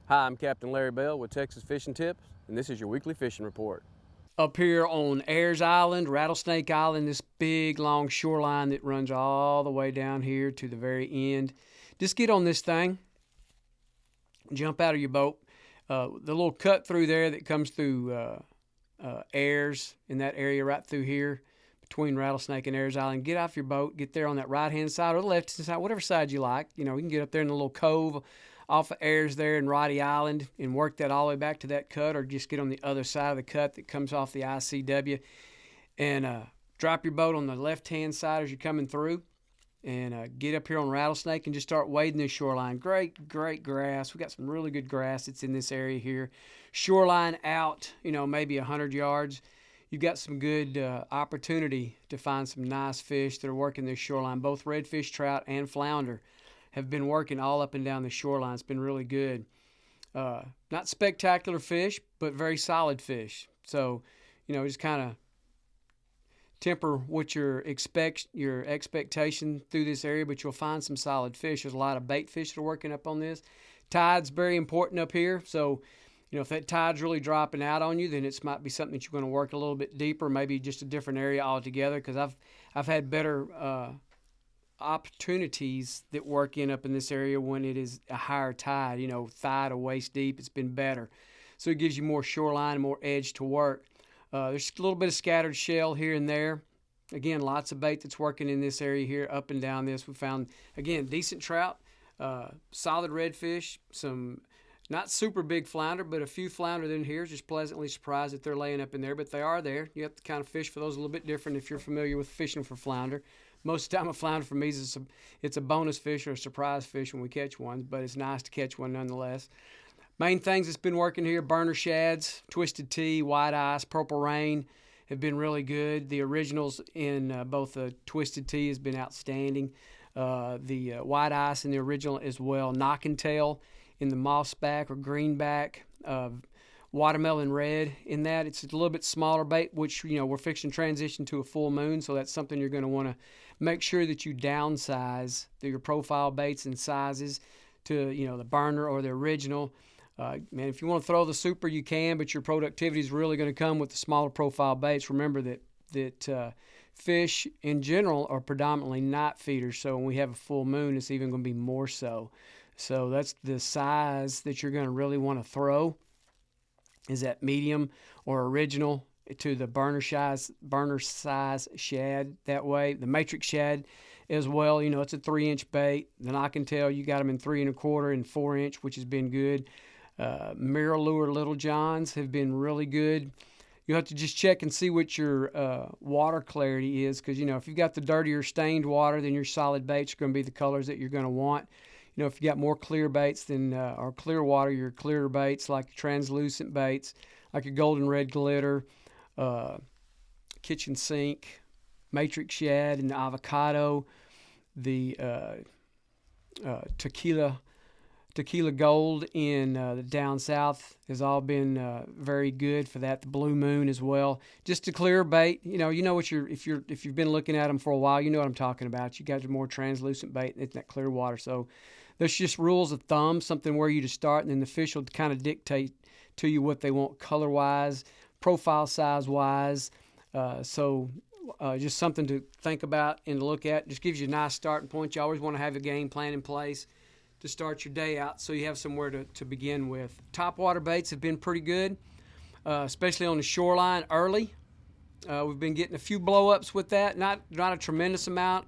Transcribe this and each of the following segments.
Hi, I'm Captain Larry Bell with Texas Fishing Tips, and this is your weekly fishing report. Up here on Ayers Island, Rattlesnake Island, this big long shoreline that runs all the way down here to the very end. Just get on this thing, jump out of your boat. The little cut through there that comes through Ayers in that area right through here between Rattlesnake and Ayers Island. Get off your boat, get there on that right hand side or the left hand side, whatever side you like. You can get up there in the little cove off of Ayers there in Roddy Island and work that all the way back to that cut, or just get on the other side of the cut that comes off the ICW and drop your boat on the left hand side as you're coming through and get up here on Rattlesnake and just start wading this shoreline. Great grass. We got some really good grass that's in this area here. Shoreline out, maybe 100 yards. You've got some good opportunity to find some nice fish that are working this shoreline. Both redfish, trout, and flounder have been working all up and down the shoreline. It's been really good. Not spectacular fish, but very solid fish. So, just kind of temper what your expectation through this area, but you'll find some solid fish. There's a lot of bait fish that are working up on this. Tide's very important up here. So, if that tide's really dropping out on you, then it might be something that you're going to work a little bit deeper, maybe just a different area altogether. Because I've had better opportunities that work up in this area when it is a higher tide, thigh to waist deep. It's been better. So it gives you more shoreline and more edge to work. There's a little bit of scattered shell here and there. Again, lots of bait that's working in this area here, up and down this. We found, again, decent trout, solid redfish, some not super big flounder, but a few flounder in here. Just pleasantly surprised that they're laying up in there, but they are there. You have to kind of fish for those a little bit different if you're familiar with fishing for flounder. Most of the time a flounder for me is it's a bonus fish or a surprise fish when we catch one, but it's nice to catch one nonetheless. Main things that's been working here, burner shads, twisted tea, white ice, purple rain have been really good. The originals in both the twisted tea has been outstanding. The white ice in the original as well. Knock and tail in the mossback or greenback. Watermelon red in that. It's a little bit smaller bait, which, we're fixing transition to a full moon, so that's something you're going to want to make sure that you downsize your profile baits and sizes to, the burner or the original. Man, if you want to throw the super, you can, but your productivity is really going to come with the smaller profile baits. Remember that fish in general are predominantly night feeders, so when we have a full moon, it's even going to be more so. So that's the size that you're going to really want to throw, is that medium or original to the burner size shad that way. The matrix shad as well, it's a 3-inch bait. The knock and tail, you got them in 3 1/4 and 4-inch, which has been good. Mirror lure Little Johns have been really good. You have to just check and see what your water clarity is, because, if you've got the dirtier stained water, then your solid baits are going to be the colors that you're going to want. If you got more clear baits than or clear water, your clearer baits like translucent baits, like your golden red glitter, kitchen sink, matrix shad, and the avocado, the tequila gold in the down south has all been very good for that. The blue moon as well. Just a clear bait. What if you've been looking at them for a while, you know what I'm talking about. You got your more translucent bait in that clear water. So there's just rules of thumb, something where you to start, and then the fish will kind of dictate to you what they want color-wise, profile size-wise. Just something to think about and to look at. Just gives you a nice starting point. You always want to have a game plan in place to start your day out, so you have somewhere to begin with. Topwater baits have been pretty good, especially on the shoreline early. We've been getting a few blow-ups with that. Not a tremendous amount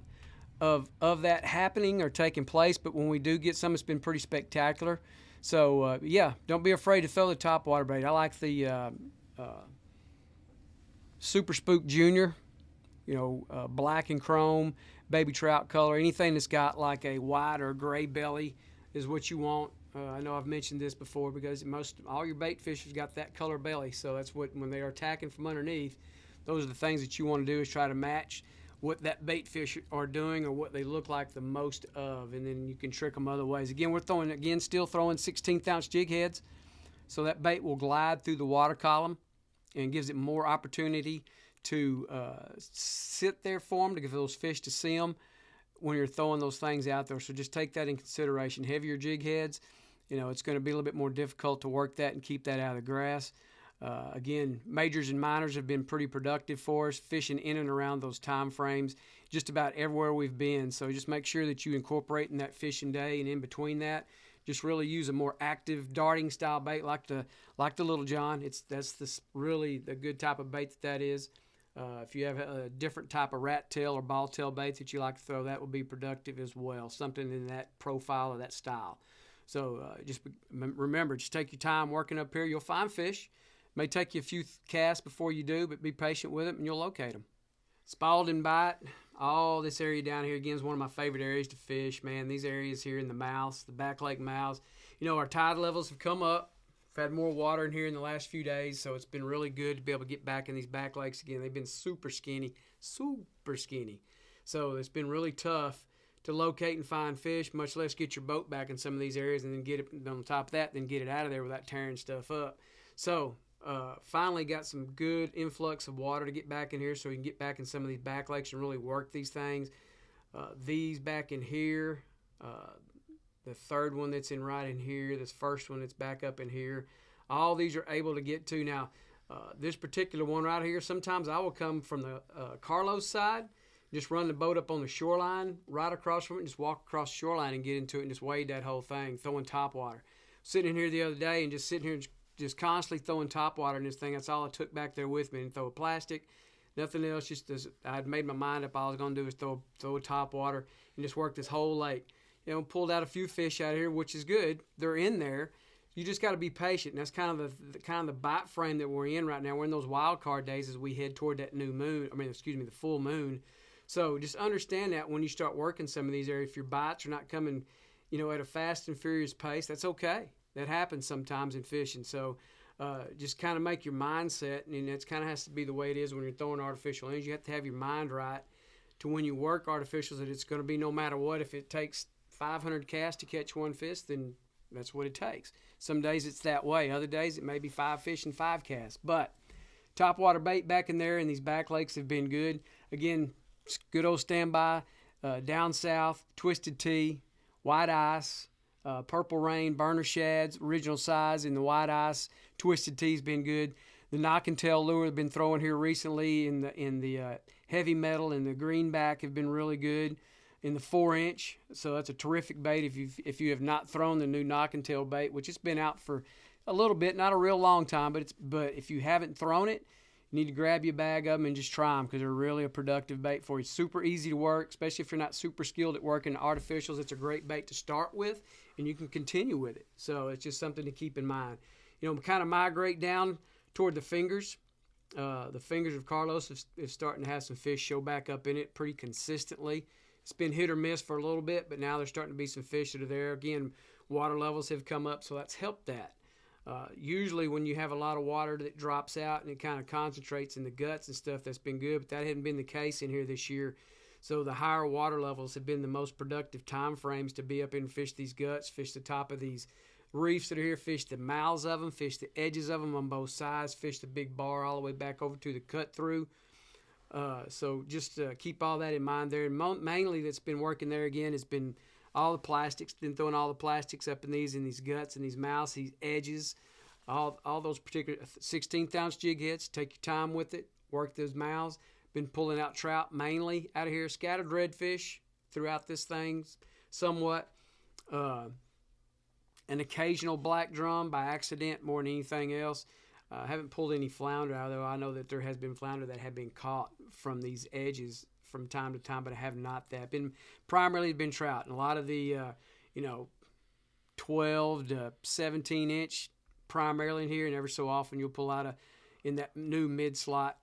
of that happening or taking place, but when we do get some, it's been pretty spectacular. So, don't be afraid to throw the topwater bait. I like the Super Spook Junior, black and chrome, baby trout color. Anything that's got like a white or gray belly is what you want. I know I've mentioned this before, because all your bait fishers got that color belly. So that's what, when they are attacking from underneath, those are the things that you want to do, is try to match what that bait fish are doing or what they look like the most of, and then you can trick them other ways. Again, still throwing 16th ounce jig heads, so that bait will glide through the water column and gives it more opportunity to sit there for them, to give those fish to see them when you're throwing those things out there. So just take that in consideration. Heavier jig heads it's going to be a little bit more difficult to work that and keep that out of the grass. Again, majors and minors have been pretty productive for us, fishing in and around those time frames just about everywhere we've been. So just make sure that you incorporate in that fishing day, and in between that, just really use a more active darting style bait like the Little John. That's really the good type of bait that is. If you have a different type of rat tail or ball tail baits that you like to throw, that will be productive as well. Something in that profile or that style. So just remember, just take your time working up here. You'll find fish. May take you a few casts before you do, but be patient with it and you'll locate them. Spalding bite. All this area down here, again, is one of my favorite areas to fish, man. These areas here in the mouths, the back lake mouths. Our tide levels have come up. We've had more water in here in the last few days, so it's been really good to be able to get back in these back lakes again. They've been super skinny. So it's been really tough to locate and find fish, much less get your boat back in some of these areas and then get it on top of that, then get it out of there without tearing stuff up. So finally got some good influx of water to get back in here so we can get back in some of these back lakes and really work these things. These back in here, the third one that's right in here, this first one that's back up in here, all these are able to get to. Now, this particular one right here, sometimes I will come from the Carlos side, just run the boat up on the shoreline, right across from it, and just walk across the shoreline and get into it and just wade that whole thing, throwing top water. Sitting in here the other day and just sitting here just constantly throwing top water in this thing. That's all I took back there with me, and throw a plastic, nothing else. Just as I'd made my mind up, all I was going to do is throw top water and just work this whole lake. Pulled out a few fish out of here, which is good. They're in there. You just got to be patient. And that's kind of the bite frame that we're in right now. We're in those wild card days as we head toward that the full moon. So just understand that when you start working some of these areas, if your bites are not coming, at a fast and furious pace, that's okay. That happens sometimes in fishing. So just kind of make your mindset, and that's kind of has to be the way it is when you're throwing artificial ends. You have to have your mind right to when you work artificials, that it's going to be no matter what. If it takes 500 casts to catch one fish, then that's what it takes. Some days it's that way. Other days it may be 5 fish and 5 casts. But topwater bait back in there, and these back lakes have been good. Again, good old standby, down south, twisted tea, white ice, purple rain, burner shads, original size in the white ice. Twisted tea's been good. The knock and tail lure have been throwing here recently in the heavy metal and the greenback have been really good in the 4-inch. So that's a terrific bait if you have not thrown the new knock and tail bait, which it's been out for a little bit, not a real long time, but if you haven't thrown it, you need to grab your bag of them and just try them, because they're really a productive bait for you. Super easy to work, especially if you're not super skilled at working artificials. It's a great bait to start with, and you can continue with it. So it's just something to keep in mind. Kind of migrate down toward the fingers. The fingers of Carlos is starting to have some fish show back up in it pretty consistently. It's been hit or miss for a little bit, but now there's starting to be some fish that are there. Again, water levels have come up, so that's helped that. Usually when you have a lot of water that drops out and it kind of concentrates in the guts and stuff, that's been good, but that hadn't been the case in here this year. So the higher water levels have been the most productive time frames to be up and fish these guts, fish the top of these reefs that are here, fish the mouths of them, fish the edges of them on both sides, fish the big bar all the way back over to the cut through. So just keep all that in mind there. And mainly that's been working there again has been all the plastics, been throwing all the plastics up in these guts and these mouths, these edges, all those particular 16th ounce jig hits. Take your time with it, work those mouths. Been pulling out trout mainly out of here, scattered redfish throughout this thing somewhat. An occasional black drum by accident more than anything else. I haven't pulled any flounder out, though I know that there has been flounder that have been caught from these edges from time to time, but I have not that. Primarily been trout, and a lot of the 12 to 17 inch primarily in here, and every so often you'll pull out in that new mid slot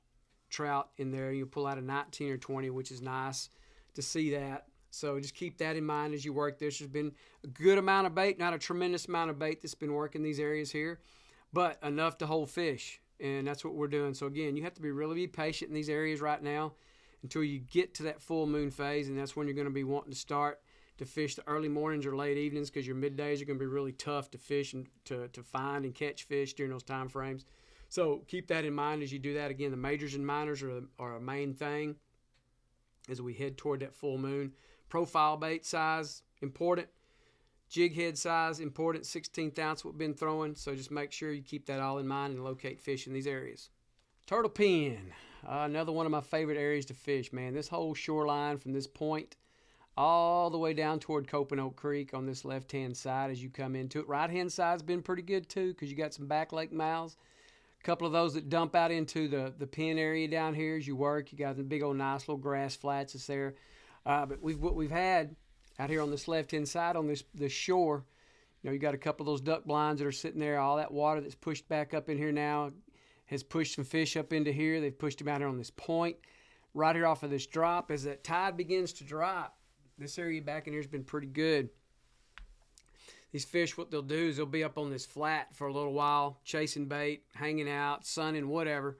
trout in there, you'll pull out a 19 or 20, which is nice to see that. So just keep that in mind as you work this. There's been a good amount of bait, not a tremendous amount of bait that's been working these areas here, but enough to hold fish, and that's what we're doing. So again, you have to really be patient in these areas right now until you get to that full moon phase, and that's when you're going to be wanting to start to fish the early mornings or late evenings, because your middays are going to be really tough to fish and to find and catch fish during those time frames. So keep that in mind as you do that. Again, the majors and minors are a main thing as we head toward that full moon. Profile bait size, important. Jig head size, important, 16th ounce we've been throwing, so just make sure you keep that all in mind and locate fish in these areas. Turtle pen, another one of my favorite areas to fish, man. This whole shoreline from this point all the way down toward Copano Creek on this left-hand side as you come into it. Right-hand side's been pretty good too because you got some back lake mouths. A couple of those that dump out into the pen area down here as you work. You got the big old nice little grass flats that's there. But what we've had out here on this left-hand side on this shore, you got a couple of those duck blinds that are sitting there. All that water that's pushed back up in here now has pushed some fish up into here. They've pushed them out here on this point. Right here off of this drop, as that tide begins to drop, this area back in here has been pretty good. These fish, what they'll do is they'll be up on this flat for a little while, chasing bait, hanging out, sunning, whatever.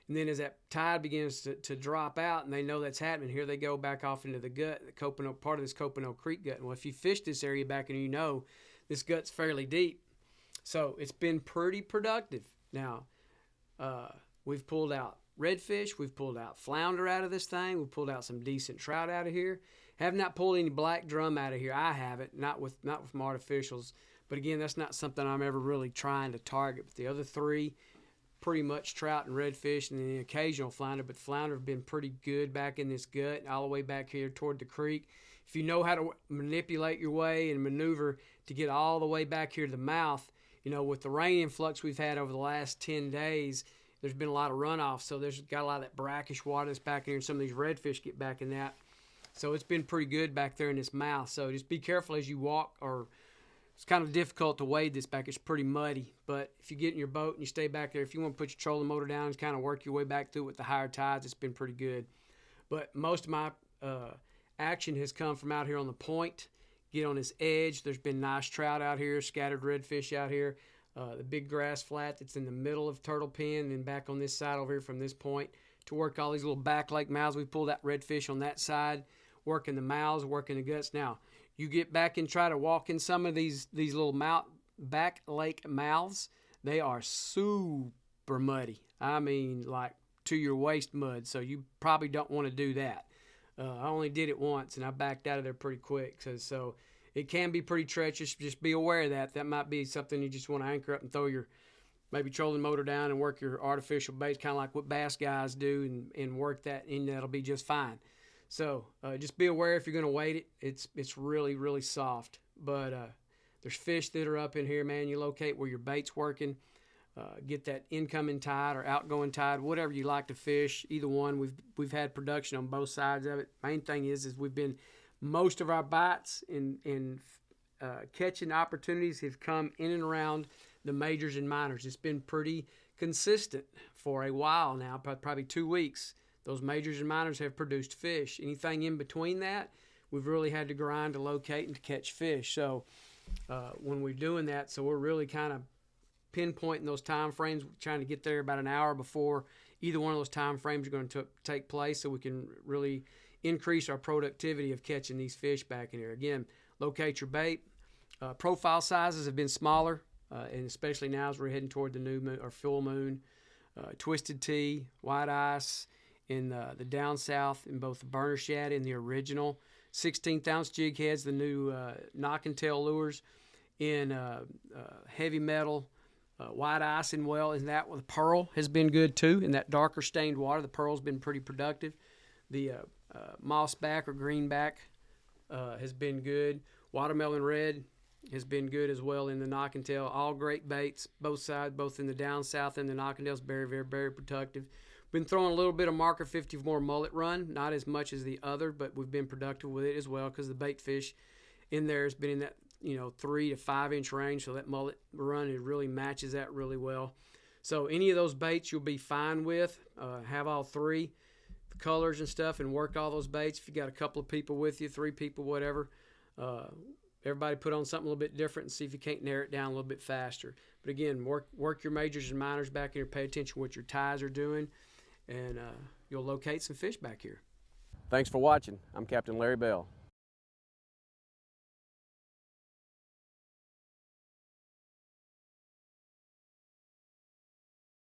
And then as that tide begins to drop out and they know that's happening, here they go back off into the gut, the Copano, part of this Copano Creek gut. Well, if you fish this area back in here, this gut's fairly deep. So it's been pretty productive. Now, we've pulled out redfish, we've pulled out flounder out of this thing, we've pulled out some decent trout out of here. Have not pulled any black drum out of here. I haven't, not with my artificials. But again, that's not something I'm ever really trying to target. But the other three, pretty much trout and redfish, and then the occasional flounder. But flounder have been pretty good back in this gut, all the way back here toward the creek. If you know how to manipulate your way and maneuver to get all the way back here to the mouth, with the rain influx we've had over the last 10 days, there's been a lot of runoff. So there's got a lot of that brackish water that's back in here, and some of these redfish get back in that. So it's been pretty good back there in this mouth. So just be careful as you walk, or it's kind of difficult to wade this back. It's pretty muddy. But if you get in your boat and you stay back there, if you want to put your trolling motor down and kind of work your way back through with the higher tides, it's been pretty good. But most of my action has come from out here on the point, get on this edge. There's been nice trout out here, scattered redfish out here. The big grass flat that's in the middle of Turtle Pen, and then back on this side over here from this point to work all these little back lake mouths. We pulled that redfish on that side, working the mouths, working the guts. Now, you get back and try to walk in some of these little back lake mouths. They are super muddy. I mean, like to your waist mud. So you probably don't want to do that. I only did it once, and I backed out of there pretty quick. So it can be pretty treacherous. Just be aware of that. That might be something you just want to anchor up and throw your maybe trolling motor down and work your artificial baits, kind of like what bass guys do, and work that, and that'll be just fine. So just be aware if you're going to wade it. It's really, really soft. But there's fish that are up in here, man. You locate where your bait's working. Get that incoming tide or outgoing tide, whatever you like to fish. Either one. We've had production on both sides of it. Main thing is most of our bites and catching opportunities have come in and around the majors and minors. It's been pretty consistent for a while now, probably 2 weeks. Those majors and minors have produced fish. Anything in between that, we've really had to grind to locate and to catch fish. So when we're doing that, so we're really kind of pinpointing those time frames, trying to get there about an hour before either one of those time frames are going to take place, so we can really increase our productivity of catching these fish back in here. Again, locate your bait. Profile sizes have been smaller, and especially now as we're heading toward the new moon or full moon. Twisted Tea, white ice, in the down south in both the burner shad and the original 16th ounce jig heads, the new knock and tail lures in heavy metal, white ice, and and that with pearl has been good too. In that darker stained water, the pearl's been pretty productive. The mossback or greenback has been good. Watermelon red has been good as well in the knock and tail. All great baits, both sides, both in the down south and the knock and tails. Very, very, very productive. Been throwing a little bit of Marker 54 mullet run, not as much as the other, but we've been productive with it as well because the bait fish in there has been in that 3 to 5 inch range, so that mullet run it really matches that really well. So any of those baits you'll be fine with. Have all three the colors and stuff, and work all those baits. If you got a couple of people with you, 3 people, whatever, everybody put on something a little bit different and see if you can't narrow it down a little bit faster. But again, work your majors and minors back here. Pay attention to what your ties are doing, and you'll locate some fish back here. Thanks for watching. I'm Captain Larry Bell.